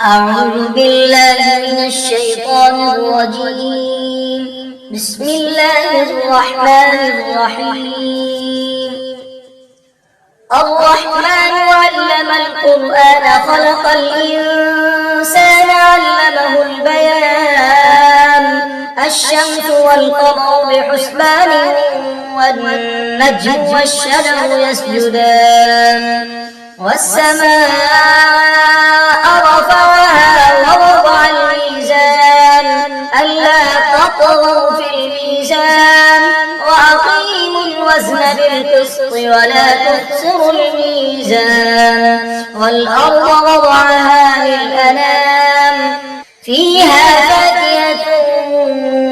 أعوذ بالله من الشيطان الرجيم. بسم الله الرحمن الرحيم. الرحمن علم القرآن خلق الإنسان علمه البيان. الشمس والقمر بحسبان والنجم والشجر يسجدان والسماء رفعها ووضع الميزان ألا تطغوا في الميزان وأقيموا الوزن بالقسط ولا تخسروا الميزان والأرض وضعها للأنام فيها فاكهة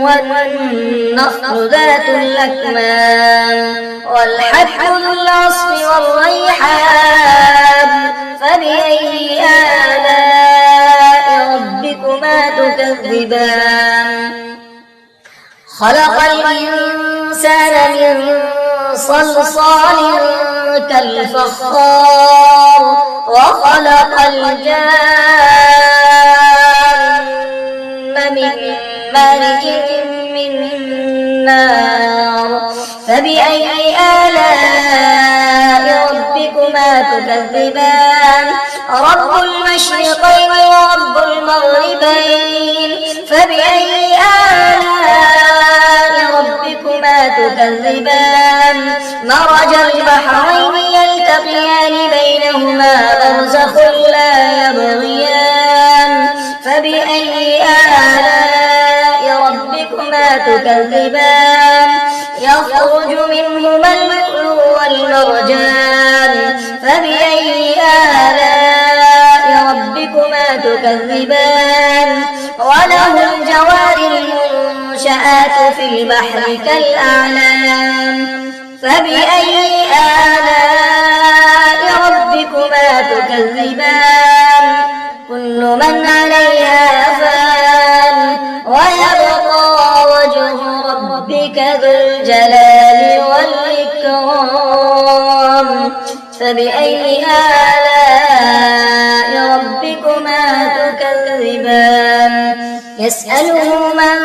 والنخل ذات الأكمام والحب ذو العصف والريحان فبأي آلاء ربكما تكذبان خلق الإنسان من صلصال كالفخار وخلق الجان من مارج من نار فبأي آلاء ربكما تكذبان رب المشرقين ورب المغربين فبأي آلاء ربكما تكذبان مرج البحرين يلتقيان بينهما برزخ لا يبغيان فبأي آلاء ربكما تكذبان يخرج منهما اللؤلؤ والمرجان فبأي آلاء ربكما تكذبان وله الجوار المنشآت في البحر كالأعلام فبأي آلاء ربكما تكذبان كل من عليها فان ويبقى وجه ربك ذو الجلال والإكرام فبأي آلاء ربكما تكذبان يسأله من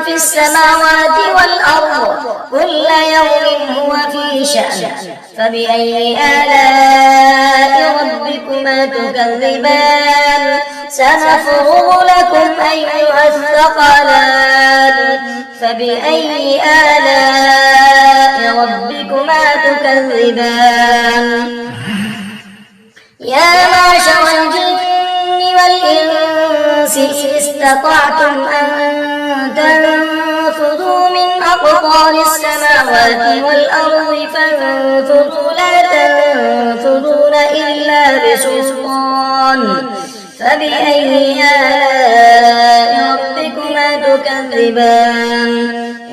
في السماوات والأرض كل يوم هو في شأن فبأي آلاء ربكما تكذبان سنفرغ لكم أيها الثقلان فبأي آلاء ربكما تكذبان يا معشر الجن والإنس إن استطعتم أن تنفذوا من أقطار السماوات والأرض فانفذوا لا تنفذون إلا بسلطان فبأي آلاء ربكما تكذبان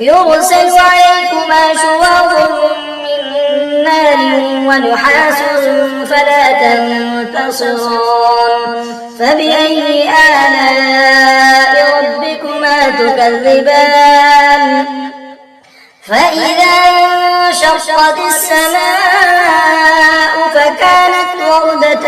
يرسل عليكما شواظ من نار ونحاس فلا تنتصران فبأي آلاء ربكما تكذبان فإذا انشقت السماء فكانت وردة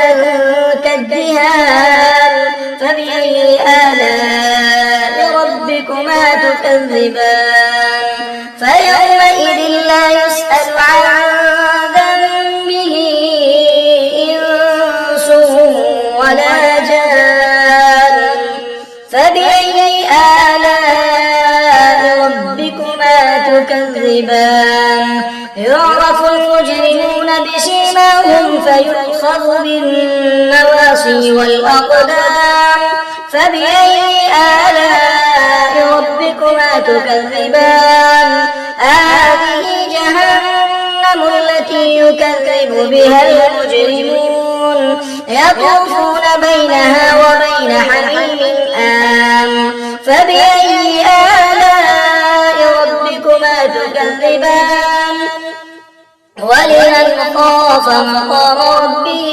كالدهان فبأي آلاء ربكما تكذبان فيومئذ لا يسأل عن ذنبه إنس ولا جان فبأي آلاء ربكما تكذبان يعرف المجرمون بسيماهم فيؤخذ بالنواصي والأقدام فبأي آلاء ربكما تكذبان هذه جهنم التي يكذب بها المجرمون يطوفون بينها وبين حميم آن فبأي آلاء ربكما تكذبان ولمن خاف مقام ربه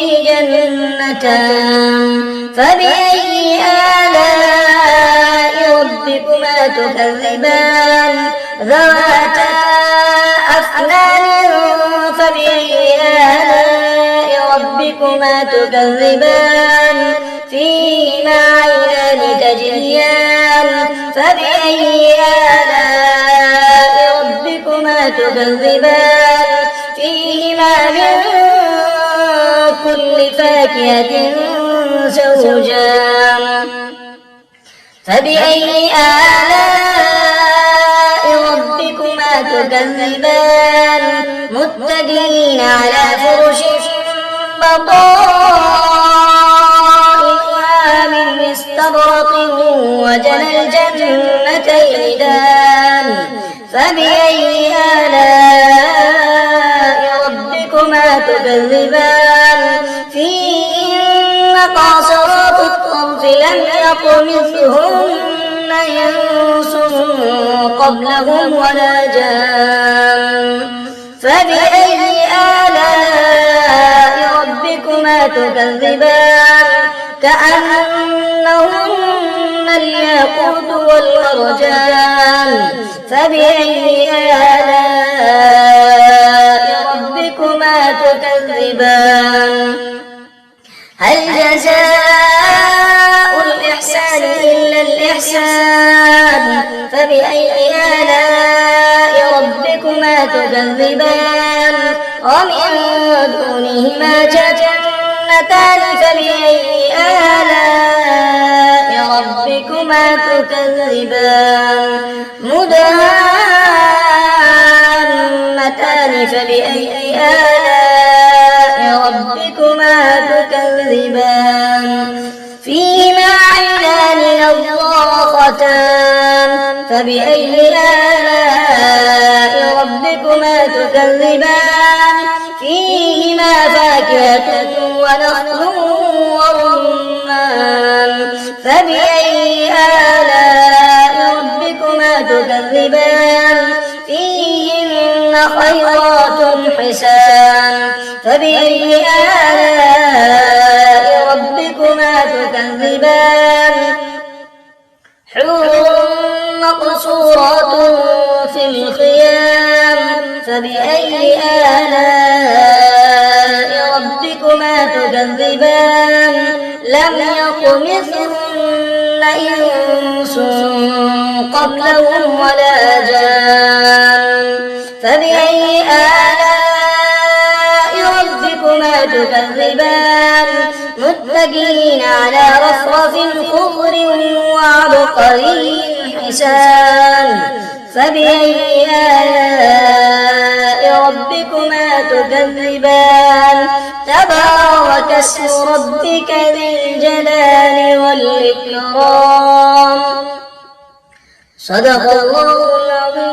جنتان فبأي آلاء ربكما تكذبان ذواتا أفنان فبأي آلاء ربكما تكذبان فيهما عينان تجريان فبأي آلاء ربكما تكذبان فيهما من كل فاكهة زوجان فبأي آلاء ربكما تكذبان متكئين على فرش بطائنها من استبرق وجنى الجنتين دان فبأي آلاء ربكما تكذبان فيهن قاصرات الطرف لم يطمثهن إنس قبلهم ولا جان فبأي آلاء ربكما تكذبان كأنهن الياقوت والمرجان فبأي آلاء ربكما تكذبان هل جزاء الإحسان إلا الإحسان فبأي آلاء ربكما تكذبان ومن دونهما جنتان فبأي آلاء ربكما تكذبان مدهامتان فبأي آلاء ربكما تكذبان فيهما عينان نضاختان فبأي آلاء ربكما تكذبان فيهما فاكهة ونخل ورمان فبأي آلاء ربكما تكذبان فيهن خيرات حسان فبأي آلاء ربكما تكذبان حور مقصورات في الخيام فبأي آلاء ربكما تكذبان لم يطمثهن إنس قبلهم ولا جان فبأي آلاء ربكما تكذبان متكئين على رفرف خضر وعبقري حسان فبأي آلاء ربكما تكذبان تبارك اسم ربك ذي الجلال والإكرام صدق الله العظيم.